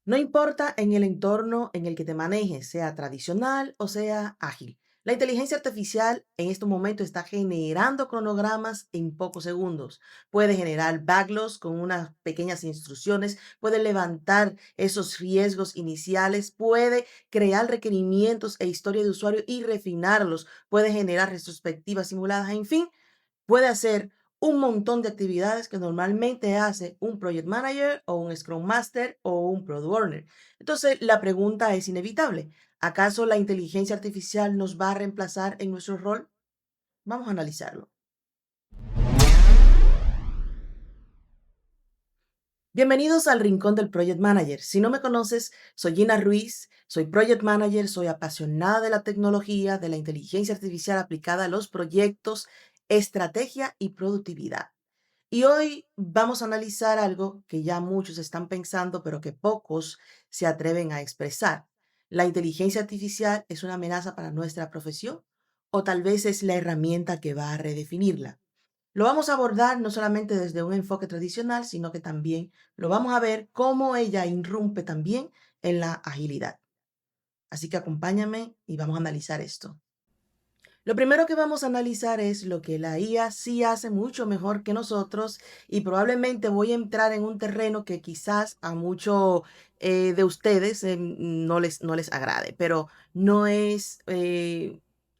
No importa en el entorno en el que te manejes, sea tradicional o sea ágil. La inteligencia artificial en este momento está generando cronogramas en pocos segundos. Puede generar backlogs con unas pequeñas instrucciones, puede levantar esos riesgos iniciales, puede crear requerimientos e historia de usuario y refinarlos, puede generar retrospectivas simuladas, en fin, puede hacer un montón de actividades que normalmente hace un project manager o un scrum master o un product owner. Entonces, la pregunta es inevitable. ¿Acaso la inteligencia artificial nos va a reemplazar en nuestro rol? Vamos a analizarlo. Bienvenidos al Rincón del Project Manager. Si no me conoces, soy Gina Ruiz, soy Project Manager, soy apasionada de la tecnología, de la inteligencia artificial aplicada a los proyectos, estrategia y productividad. Y hoy vamos a analizar algo que ya muchos están pensando, pero que pocos se atreven a expresar. ¿La inteligencia artificial es una amenaza para nuestra profesión o tal vez es la herramienta que va a redefinirla? Lo vamos a abordar no solamente desde un enfoque tradicional, sino que también lo vamos a ver cómo ella irrumpe también en la agilidad. Así que acompáñame y vamos a analizar esto. Lo primero que vamos a analizar es lo que la IA sí hace mucho mejor que nosotros y probablemente voy a entrar en un terreno que quizás a muchos de ustedes no les agrade, pero no es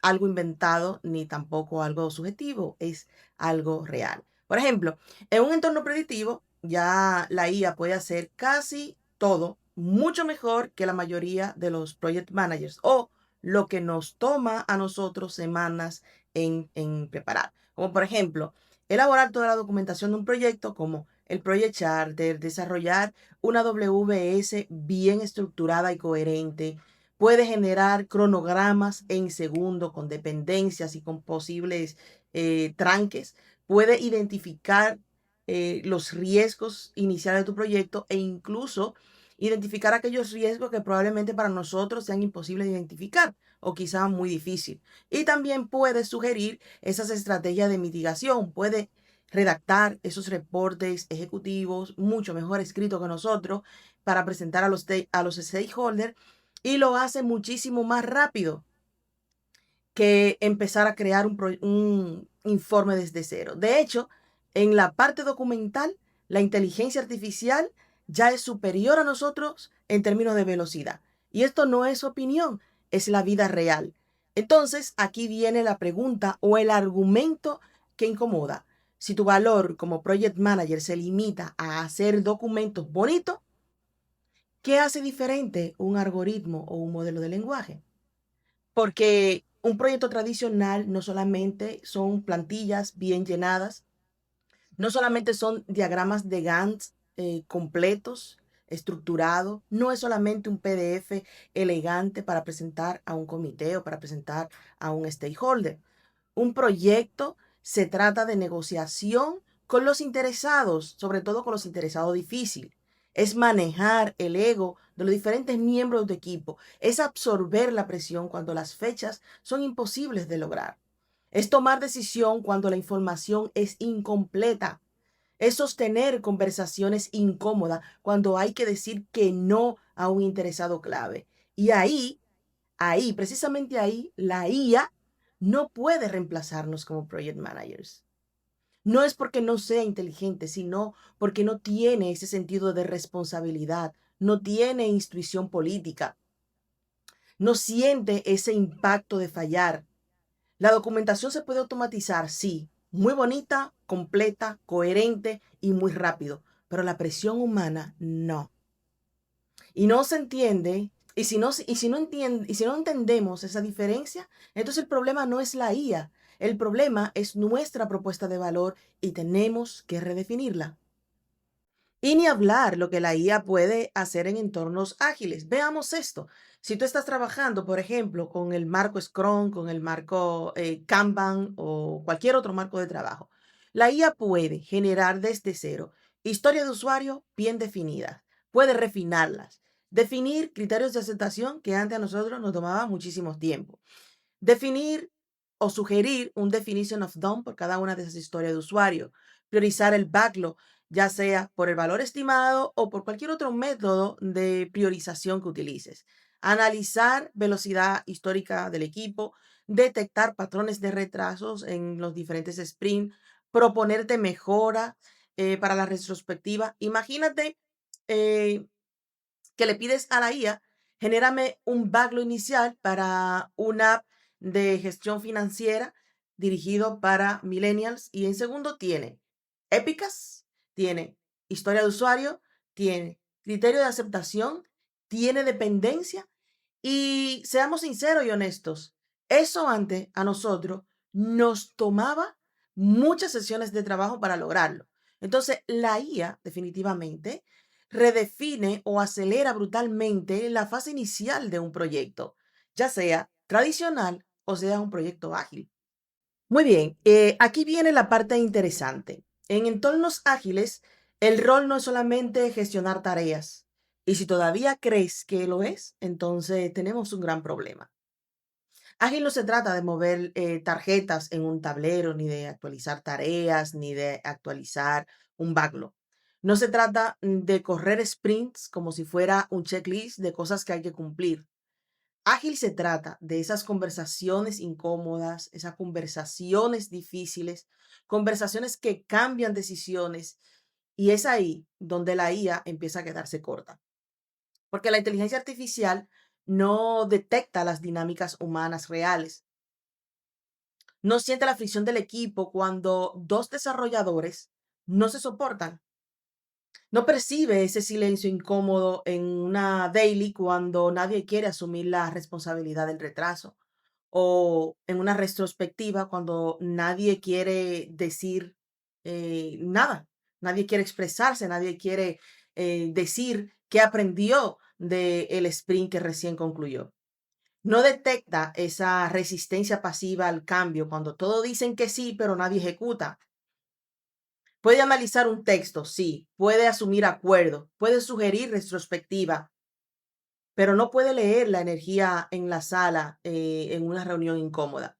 algo inventado ni tampoco algo subjetivo, es algo real. Por ejemplo, en un entorno predictivo ya la IA puede hacer casi todo mucho mejor que la mayoría de los project managers o lo que nos toma a nosotros semanas en preparar. Como por ejemplo, elaborar toda la documentación de un proyecto como el Project Charter, desarrollar una WS bien estructurada y coherente, puede generar cronogramas en segundo con dependencias y con posibles tranques, puede identificar los riesgos iniciales de tu proyecto e incluso identificar aquellos riesgos que probablemente para nosotros sean imposibles de identificar o quizá muy difícil. Y también puede sugerir esas estrategias de mitigación, puede redactar esos reportes ejecutivos mucho mejor escritos que nosotros para presentar a los stakeholders y lo hace muchísimo más rápido que empezar a crear un informe desde cero. De hecho, en la parte documental, la inteligencia artificial ya es superior a nosotros en términos de velocidad. Y esto no es opinión, es la vida real. Entonces, aquí viene la pregunta o el argumento que incomoda. Si tu valor como project manager se limita a hacer documentos bonitos, ¿qué hace diferente un algoritmo o un modelo de lenguaje? Porque un proyecto tradicional no solamente son plantillas bien llenadas, no solamente son diagramas de Gantt completos, estructurados, no es solamente un PDF elegante para presentar a un comité o para presentar a un stakeholder. Un proyecto se trata de negociación con los interesados, sobre todo con los interesados difíciles. Es manejar el ego de los diferentes miembros de tu equipo. Es absorber la presión cuando las fechas son imposibles de lograr. Es tomar decisión cuando la información es incompleta. Es sostener conversaciones incómodas cuando hay que decir que no a un interesado clave. Y ahí, precisamente ahí, la IA no puede reemplazarnos como project managers. No es porque no sea inteligente, sino porque no tiene ese sentido de responsabilidad, no tiene intuición política, no siente ese impacto de fallar. La documentación se puede automatizar, sí, muy bonita, completa, coherente y muy rápido, pero la presión humana no. Y no se entiende, y si no entendemos esa diferencia, entonces el problema no es la IA, el problema es nuestra propuesta de valor y tenemos que redefinirla. Y ni hablar lo que la IA puede hacer en entornos ágiles. Veamos esto. Si tú estás trabajando, por ejemplo, con el marco Scrum, con el marco Kanban o cualquier otro marco de trabajo, la IA puede generar desde cero historia de usuario bien definidas, puede refinarlas, definir criterios de aceptación que antes a nosotros nos tomaba muchísimo tiempo, definir o sugerir un definition of done por cada una de esas historias de usuario, priorizar el backlog, ya sea por el valor estimado o por cualquier otro método de priorización que utilices. Analizar velocidad histórica del equipo, detectar patrones de retrasos en los diferentes sprints, proponerte mejora para la retrospectiva. Imagínate eh, que le pides a la IA, genérame un backlog inicial para una app de gestión financiera dirigido para millennials y en segundo tiene épicas, tiene historia de usuario, tiene criterio de aceptación, tiene dependencia y seamos sinceros y honestos, eso antes a nosotros nos tomaba muchas sesiones de trabajo para lograrlo. Entonces, la IA definitivamente redefine o acelera brutalmente la fase inicial de un proyecto, ya sea tradicional o sea un proyecto ágil. Muy bien, aquí viene la parte interesante. En entornos ágiles, el rol no es solamente gestionar tareas. Y si todavía crees que lo es, entonces tenemos un gran problema. Ágil no se trata de mover tarjetas en un tablero, ni de actualizar tareas, ni de actualizar un backlog. No se trata de correr sprints como si fuera un checklist de cosas que hay que cumplir. Ágil se trata de esas conversaciones incómodas, esas conversaciones difíciles, conversaciones que cambian decisiones. Y es ahí donde la IA empieza a quedarse corta. Porque la inteligencia artificial no detecta las dinámicas humanas reales. No siente la fricción del equipo cuando dos desarrolladores no se soportan. No percibe ese silencio incómodo en una daily cuando nadie quiere asumir la responsabilidad del retraso. O en una retrospectiva cuando nadie quiere decir nada. Nadie quiere expresarse, nadie quiere decir qué aprendió del sprint que recién concluyó. No detecta esa resistencia pasiva al cambio cuando todos dicen que sí, pero nadie ejecuta. Puede analizar un texto, sí, puede asumir acuerdo, puede sugerir retrospectiva, pero no puede leer la energía en la sala en una reunión incómoda.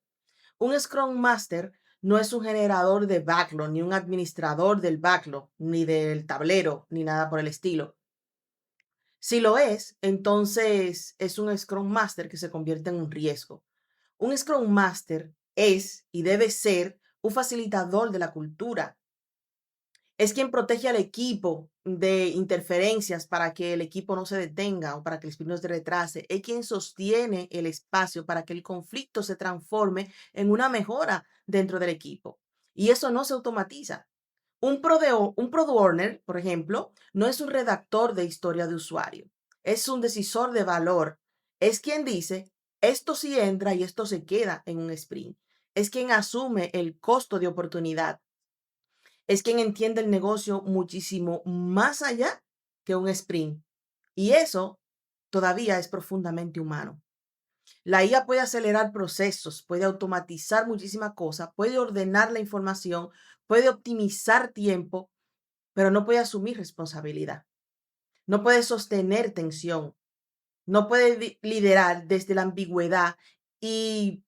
Un Scrum Master no es un generador de backlog, ni un administrador del backlog, ni del tablero, ni nada por el estilo. Si lo es, entonces es un Scrum Master que se convierte en un riesgo. Un Scrum Master es y debe ser un facilitador de la cultura. Es quien protege al equipo de interferencias para que el equipo no se detenga o para que el sprint no se retrase. Es quien sostiene el espacio para que el conflicto se transforme en una mejora dentro del equipo. Y eso no se automatiza. Un product owner, por ejemplo, no es un redactor de historia de usuario, es un decisor de valor. Es quien dice, esto sí entra y esto se queda en un sprint. Es quien asume el costo de oportunidad. Es quien entiende el negocio muchísimo más allá que un sprint. Y eso todavía es profundamente humano. La IA puede acelerar procesos, puede automatizar muchísimas cosas, puede ordenar la información, puede optimizar tiempo, pero no puede asumir responsabilidad, no puede sostener tensión, no puede liderar desde la ambigüedad y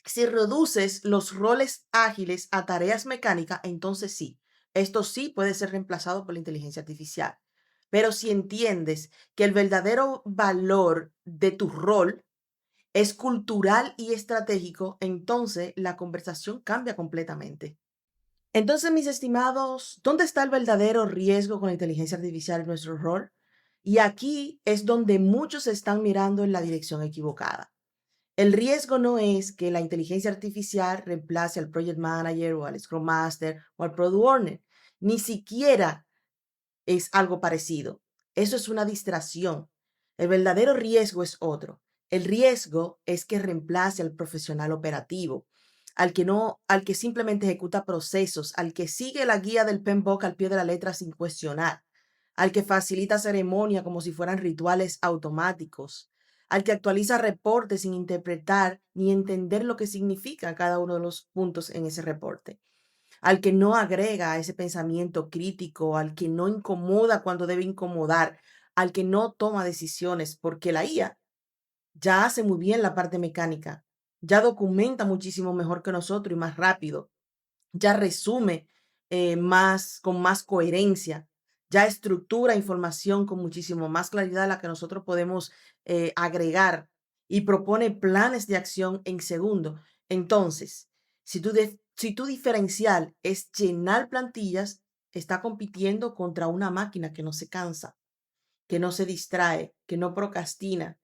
si reduces los roles ágiles a tareas mecánicas, entonces sí, esto sí puede ser reemplazado por la inteligencia artificial. Pero si entiendes que el verdadero valor de tu rol es cultural y estratégico, entonces la conversación cambia completamente. Entonces, mis estimados, ¿dónde está el verdadero riesgo con la inteligencia artificial en nuestro rol? Y aquí es donde muchos están mirando en la dirección equivocada. El riesgo no es que la inteligencia artificial reemplace al project manager o al scrum master o al product owner. Ni siquiera es algo parecido. Eso es una distracción. El verdadero riesgo es otro. El riesgo es que reemplace al profesional operativo, al que no, al que simplemente ejecuta procesos, al que sigue la guía del PMBOK al pie de la letra sin cuestionar, al que facilita ceremonia como si fueran rituales automáticos, al que actualiza reportes sin interpretar ni entender lo que significa cada uno de los puntos en ese reporte, al que no agrega ese pensamiento crítico, al que no incomoda cuando debe incomodar, al que no toma decisiones, porque la IA ya hace muy bien la parte mecánica, ya documenta muchísimo mejor que nosotros y más rápido, ya resume con más coherencia, ya estructura información con muchísimo más claridad a la que nosotros podemos agregar y propone planes de acción en segundo. Entonces, si tu diferencial es llenar plantillas, está compitiendo contra una máquina que no se cansa, que no se distrae, que no procrastina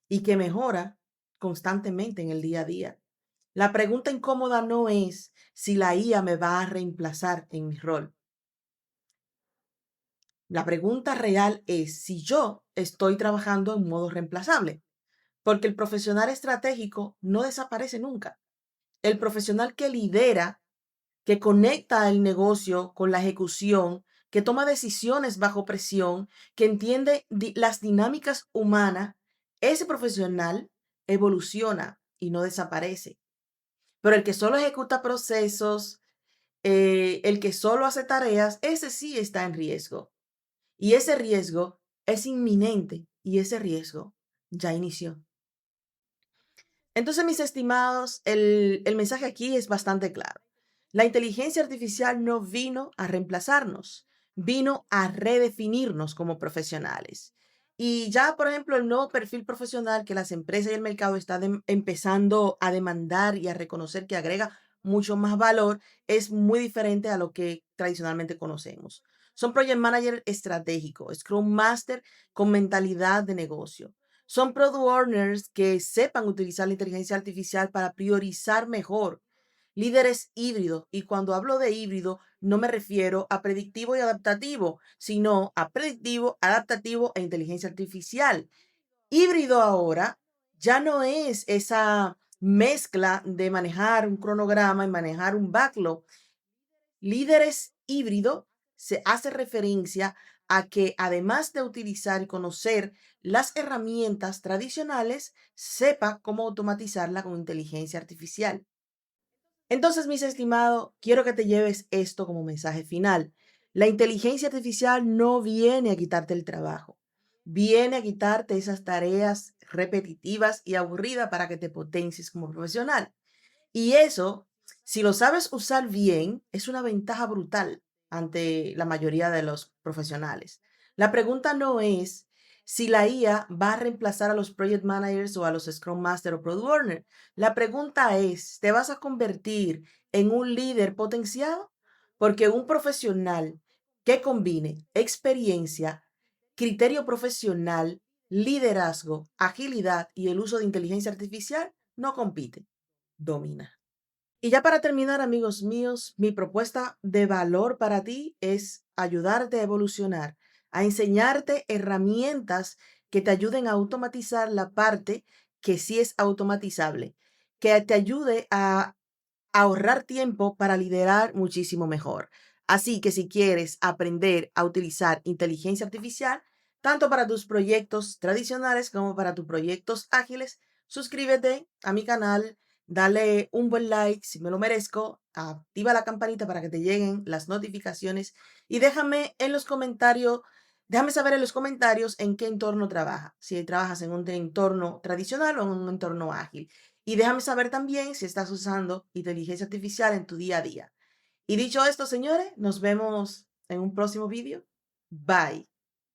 y que mejora constantemente en el día a día. La pregunta incómoda no es si la IA me va a reemplazar en mi rol. La pregunta real es si yo estoy trabajando en modo reemplazable, porque el profesional estratégico no desaparece nunca. El profesional que lidera, que conecta el negocio con la ejecución, que toma decisiones bajo presión, que entiende las dinámicas humanas, ese profesional evoluciona y no desaparece. Pero el que solo ejecuta procesos, el que solo hace tareas, ese sí está en riesgo. Y ese riesgo es inminente y ese riesgo ya inició. Entonces, mis estimados, el mensaje aquí es bastante claro. La inteligencia artificial no vino a reemplazarnos, vino a redefinirnos como profesionales. Y ya, por ejemplo, el nuevo perfil profesional que las empresas y el mercado están empezando a demandar y a reconocer que agrega mucho más valor es muy diferente a lo que tradicionalmente conocemos. Son project manager estratégico, Scrum Master con mentalidad de negocio. Son product owners que sepan utilizar la inteligencia artificial para priorizar mejor. Líderes híbridos. Y cuando hablo de híbrido, no me refiero a predictivo y adaptativo, sino a predictivo, adaptativo e inteligencia artificial. Híbrido ahora ya no es esa mezcla de manejar un cronograma y manejar un backlog. Líderes híbrido se hace referencia a que además de utilizar y conocer las herramientas tradicionales, sepa cómo automatizarla con inteligencia artificial. Entonces, mis estimados, quiero que te lleves esto como mensaje final. La inteligencia artificial no viene a quitarte el trabajo, viene a quitarte esas tareas repetitivas y aburridas para que te potencies como profesional. Y eso, si lo sabes usar bien, es una ventaja brutal ante la mayoría de los profesionales. La pregunta no es si la IA va a reemplazar a los project managers o a los Scrum Master o Product Owner. La pregunta es, ¿te vas a convertir en un líder potenciado? Porque un profesional que combine experiencia, criterio profesional, liderazgo, agilidad y el uso de inteligencia artificial no compite, domina. Y ya para terminar, amigos míos, mi propuesta de valor para ti es ayudarte a evolucionar, a enseñarte herramientas que te ayuden a automatizar la parte que sí es automatizable, que te ayude a ahorrar tiempo para liderar muchísimo mejor. Así que si quieres aprender a utilizar inteligencia artificial, tanto para tus proyectos tradicionales como para tus proyectos ágiles, suscríbete a mi canal, dale un buen like si me lo merezco, activa la campanita para que te lleguen las notificaciones y déjame saber en los comentarios en qué entorno trabajas, si trabajas en un entorno tradicional o en un entorno ágil. Y déjame saber también si estás usando inteligencia artificial en tu día a día. Y dicho esto, señores, nos vemos en un próximo vídeo. Bye.